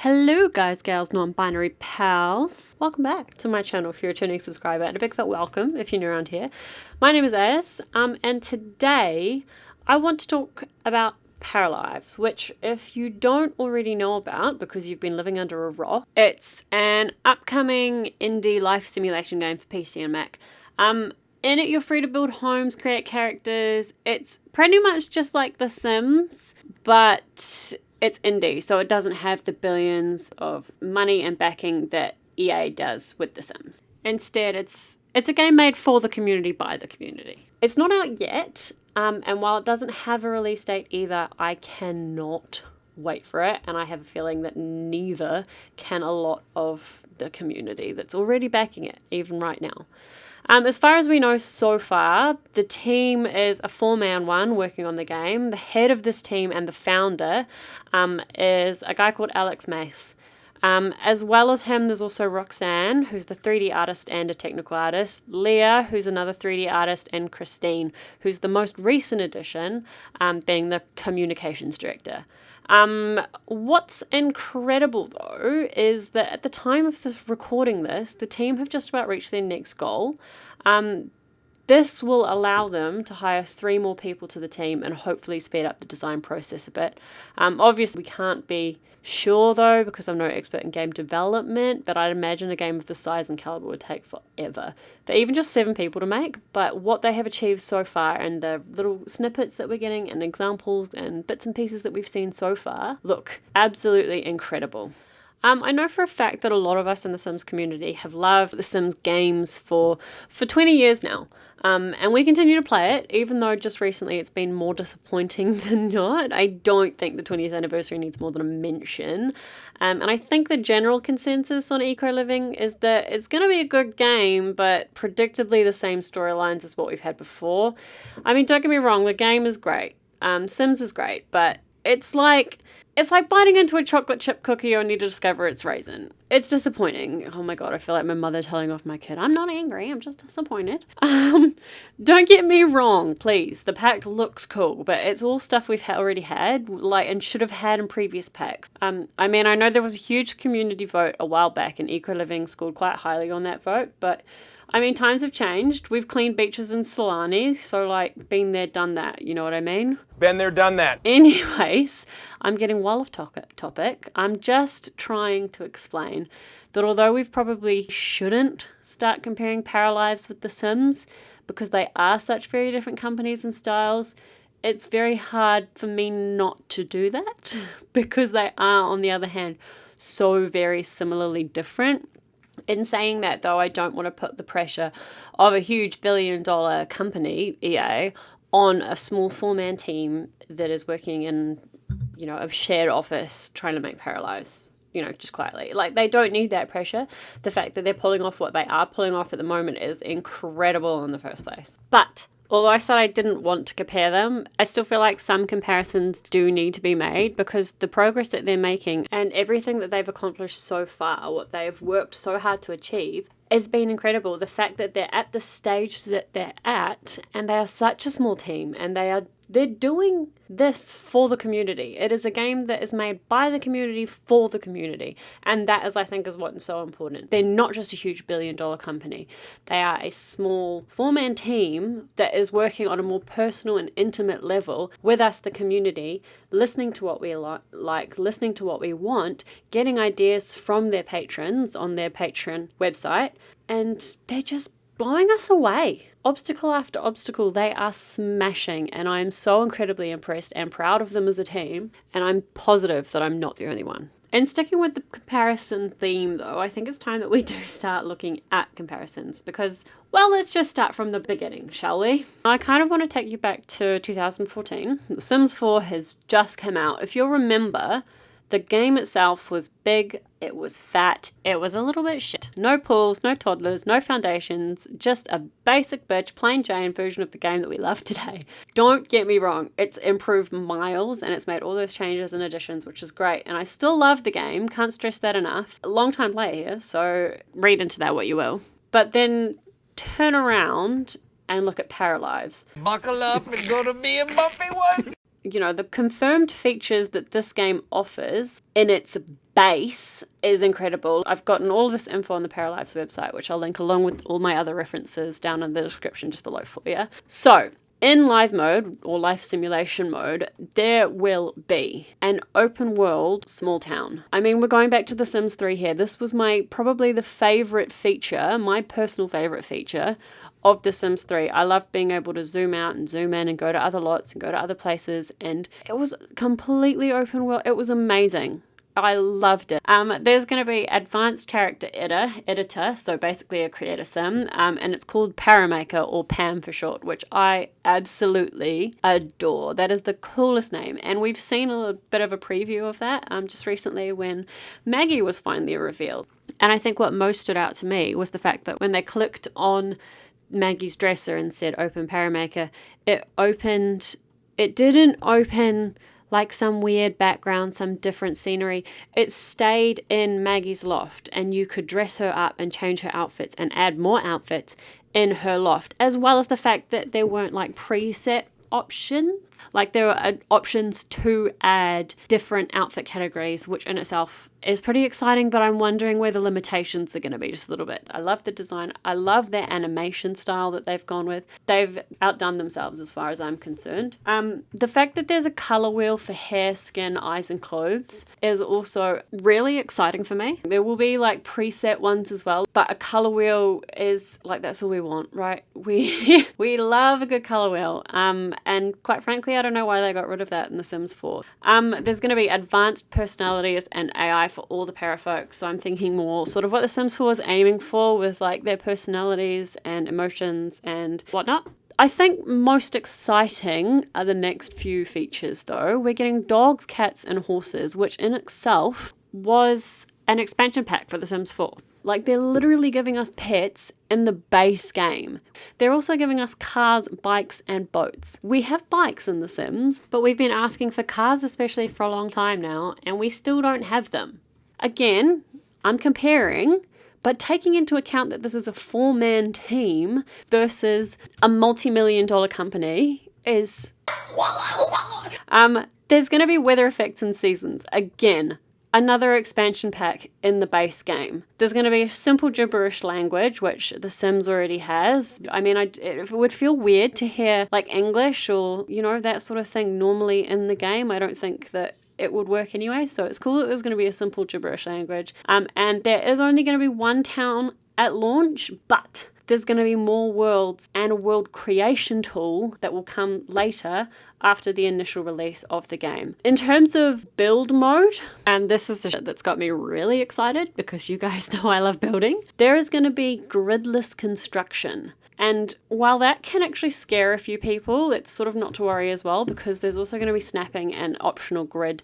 Hello guys, gals, non-binary pals. Welcome back to my channel if you're a returning subscriber, and a big fat welcome if you're new around here. My name is Az, and today I want to talk about Paralives, which if you don't already know about because you've been living under a rock, it's an upcoming indie life simulation game for PC and Mac. In it, you're free to build homes, create characters. It's pretty much just like The Sims, but it's indie, so it doesn't have the billions of money and backing that EA does with The Sims. Instead, it's a game made for the community by the community. It's not out yet, and while it doesn't have a release date either, I cannot wait for it, and I have a feeling that neither can a lot of the community that's already backing it, even right now. As far as we know so far, the team is a four-man one working on the game. The head of this team and the founder is a guy called Alex Mace. As well as him, there's also Roxanne, who's the 3D artist and a technical artist, Leah, who's another 3D artist, and Christine, who's the most recent addition, being the communications director. What's incredible though is that at the time of recording this, the team have just about reached their next goal. This will allow them to hire 3 more people to the team and hopefully speed up the design process a bit. Obviously, we can't be sure though because I'm no expert in game development, but I'd imagine a game of this size and caliber would take forever. They're even just 7 people to make, but what they have achieved so far and the little snippets that we're getting and examples and bits and pieces that we've seen so far look absolutely incredible. I know for a fact that a lot of us in the Sims community have loved the Sims games for 20 years now. And we continue to play it, even though just recently it's been more disappointing than not. I don't think the 20th anniversary needs more than a mention. And I think the general consensus on Eco Living is that it's going to be a good game, but predictably the same storylines as what we've had before. I mean, don't get me wrong, the game is great. Sims is great, but it's like biting into a chocolate chip cookie only to discover it's raisin. It's disappointing. Oh my god, I feel like my mother telling off my kid. I'm not angry, I'm just disappointed. Don't get me wrong, please. The pack looks cool, but it's all stuff we've already had, and should have had in previous packs. I mean, I know there was a huge community vote a while back, and Eco Living scored quite highly on that vote, but I mean, times have changed. We've cleaned beaches in Solani, so been there, done that, you know what I mean? Been there, done that. Anyways, I'm getting well off topic. I'm just trying to explain that although we probably shouldn't start comparing Paralives with The Sims, because they are such very different companies and styles, it's very hard for me not to do that, because they are, on the other hand, so very similarly different. In saying that, though, I don't want to put the pressure of a huge billion-dollar company, EA, on a small 4-man team that is working in, a shared office trying to make Paralives, just quietly. They don't need that pressure. The fact that they're pulling off what they are pulling off at the moment is incredible in the first place. But although I said I didn't want to compare them, I still feel like some comparisons do need to be made, because the progress that they're making and everything that they've accomplished so far, what they have worked so hard to achieve, has been incredible. The fact that they're at the stage that they're at, and they are such a small team, and they're doing this for the community. It is a game that is made by the community for the community. And that is, I think, is what's so important. They're not just a huge billion-dollar company. They are a small 4-man team that is working on a more personal and intimate level with us, the community, listening to what we like, listening to what we want, getting ideas from their patrons on their Patreon website, and they're just blowing us away. Obstacle after obstacle, they are smashing, and I am so incredibly impressed and proud of them as a team, and I'm positive that I'm not the only one. And sticking with the comparison theme though, I think it's time that we do start looking at comparisons, because, well, let's just start from the beginning, shall we? I kind of want to take you back to 2014. The Sims 4 has just come out. If you'll remember, the game itself was big, it was fat, it was a little bit shit. No pools, no toddlers, no foundations, just a basic bitch, plain Jane version of the game that we love today. Don't get me wrong, it's improved miles and it's made all those changes and additions, which is great. And I still love the game, can't stress that enough. A long time player here, so read into that what you will. But then turn around and look at Paralives. Buckle up, it's gonna be a bumpy one. The confirmed features that this game offers in its base is incredible. I've gotten all of this info on the Paralives website, which I'll link along with all my other references down in the description just below for you. So, in live mode, or life simulation mode, there will be an open world small town. I mean, we're going back to The Sims 3 here. This was probably the favorite feature, my personal favorite feature of The Sims 3. I love being able to zoom out and zoom in and go to other lots and go to other places, and it was completely open world. It was amazing. I loved it. There's going to be advanced character editor, so basically a creator sim, and it's called Paramaker, or Pam for short, which I absolutely adore. That is the coolest name, and we've seen a little bit of a preview of that just recently when Maggie was finally revealed. And I think what most stood out to me was the fact that when they clicked on Maggie's dresser and said open Paramaker, it didn't open like some weird background, some different scenery. It stayed in Maggie's loft, and you could dress her up and change her outfits and add more outfits in her loft, as well as the fact that there weren't like preset options. Like there were options to add different outfit categories, which in itself is pretty exciting, but I'm wondering where the limitations are going to be just a little bit. I love the design. I love their animation style that they've gone with. They've outdone themselves as far as I'm concerned. The fact that there's a color wheel for hair, skin, eyes, and clothes is also really exciting for me. There will be like preset ones as well, but a color wheel is like, that's all we want, right? We love a good color wheel. And quite frankly, I don't know why they got rid of that in The Sims 4. There's going to be advanced personalities and AI for all the parafolks. So I'm thinking more sort of what The Sims 4 is aiming for with like their personalities and emotions and whatnot. I think most exciting are the next few features though. We're getting dogs, cats, and horses, which in itself was an expansion pack for The Sims 4. Like, they're literally giving us pets in the base game. They're also giving us cars, bikes, and boats. We have bikes in The Sims, but we've been asking for cars especially for a long time now, and we still don't have them. Again, I'm comparing, but taking into account that this is a 4-man team versus a multi-million-dollar company is... There's going to be weather effects and seasons. Again, another expansion pack in the base game. There's going to be a simple gibberish language, which The Sims already has. I mean, it would feel weird to hear like English or, you know, that sort of thing normally in the game. I don't think that it would work anyway. So it's cool that there's going to be a simple gibberish language. And there is only going to be one town at launch, but there's going to be more worlds and a world creation tool that will come later after the initial release of the game. In terms of build mode, and this is the shit that's got me really excited because you guys know I love building, there is going to be gridless construction. And while that can actually scare a few people, it's sort of not to worry as well, because there's also going to be snapping and optional grid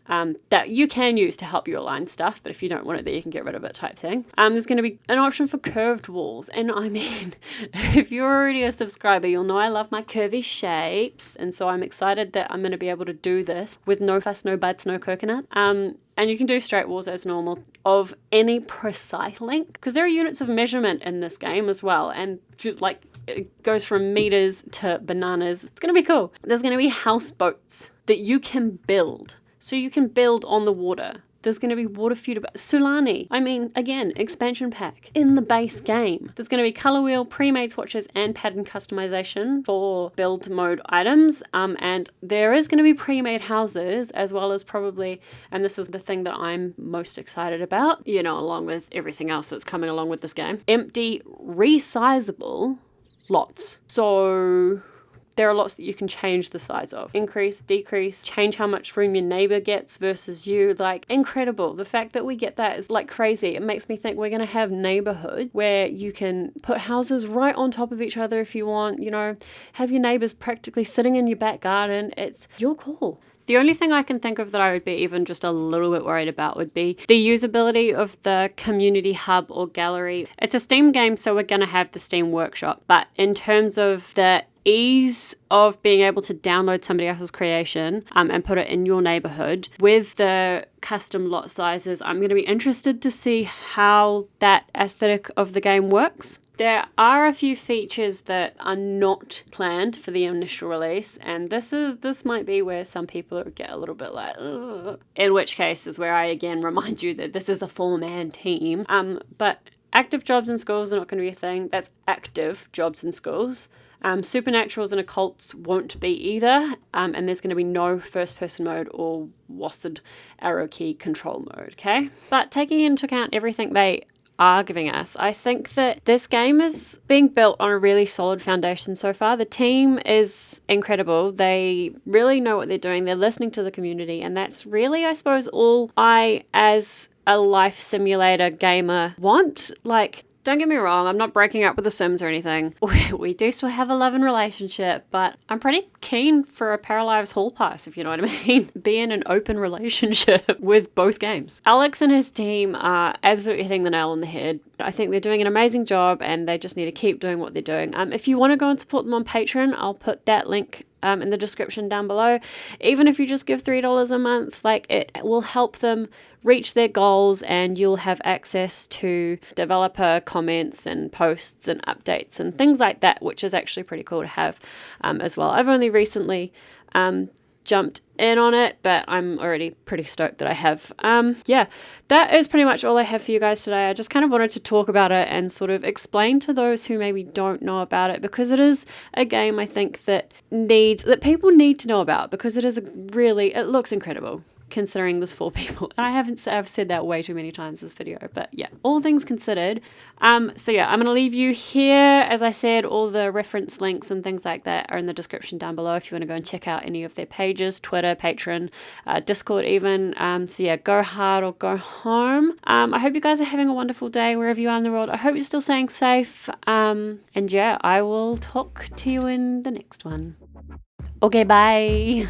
that you can use to help you align stuff, but if you don't want it there, you can get rid of it type thing. There's going to be an option for curved walls, and I mean, if you're already a subscriber, you'll know I love my curvy shapes, and so I'm excited that I'm going to be able to do this with no fuss, no buds, no coconut. And you can do straight walls as normal of any precise length, because there are units of measurement in this game as well, and like it goes from meters to bananas. It's going to be cool. There's going to be houseboats that you can build. So you can build on the water. There's going to be water for you to... Sulani. I mean, again, expansion pack in the base game. There's going to be color wheel, pre-made swatches, and pattern customization for build mode items. And there is going to be pre-made houses as well as probably, and this is the thing that I'm most excited about, you know, along with everything else that's coming along with this game, empty, resizable lots. So there are lots that you can change the size of. Increase, decrease, change how much room your neighbor gets versus you. Like, incredible. The fact that we get that is like crazy. It makes me think we're going to have neighborhood where you can put houses right on top of each other if you want, you know, have your neighbors practically sitting in your back garden. It's your call. The only thing I can think of that I would be even just a little bit worried about would be the usability of the community hub or gallery. It's a Steam game, so we're going to have the Steam Workshop. But in terms of the ease of being able to download somebody else's creation and put it in your neighborhood with the custom lot sizes, I'm going to be interested to see how that aesthetic of the game works. There are a few features that are not planned for the initial release, and this might be where some people get a little bit like, ugh. In which case is where I again remind you that this is a 4-man team. But active jobs in schools are not going to be a thing. That's active jobs in schools. Supernaturals and occults won't be either, and there's going to be no first-person mode or WASD arrow key control mode, okay? But taking into account everything they are giving us, I think that this game is being built on a really solid foundation so far. The team is incredible. They really know what they're doing. They're listening to the community, and that's really, I suppose, all I, as a life simulator gamer, want. Like, don't get me wrong, I'm not breaking up with The Sims or anything. We do still have a love-and relationship, but I'm pretty keen for a Paralives Hall Pass, if you know what I mean. Be in an open relationship with both games. Alex and his team are absolutely hitting the nail on the head. I think they're doing an amazing job, and they just need to keep doing what they're doing. If you want to go and support them on Patreon, I'll put that link in the description down below. Even if you just give $3 a month, like, it will help them reach their goals, and you'll have access to developer comments and posts and updates and things like that, which is actually pretty cool to have as well. I've only recently jumped in on it, but I'm already pretty stoked that I have. Yeah, that is pretty much all I have for you guys today. I just kind of wanted to talk about it and sort of explain to those who maybe don't know about it, because it is a game I think that people need to know about, because it looks incredible considering there's 4 people. And I've said that way too many times in this video, but yeah, all things considered. So yeah, I'm going to leave you here. As I said, all the reference links and things like that are in the description down below if you want to go and check out any of their pages, Twitter, Patreon, Discord even. So yeah, go hard or go home. I hope you guys are having a wonderful day wherever you are in the world. I hope you're still staying safe. And yeah, I will talk to you in the next one. Okay, bye.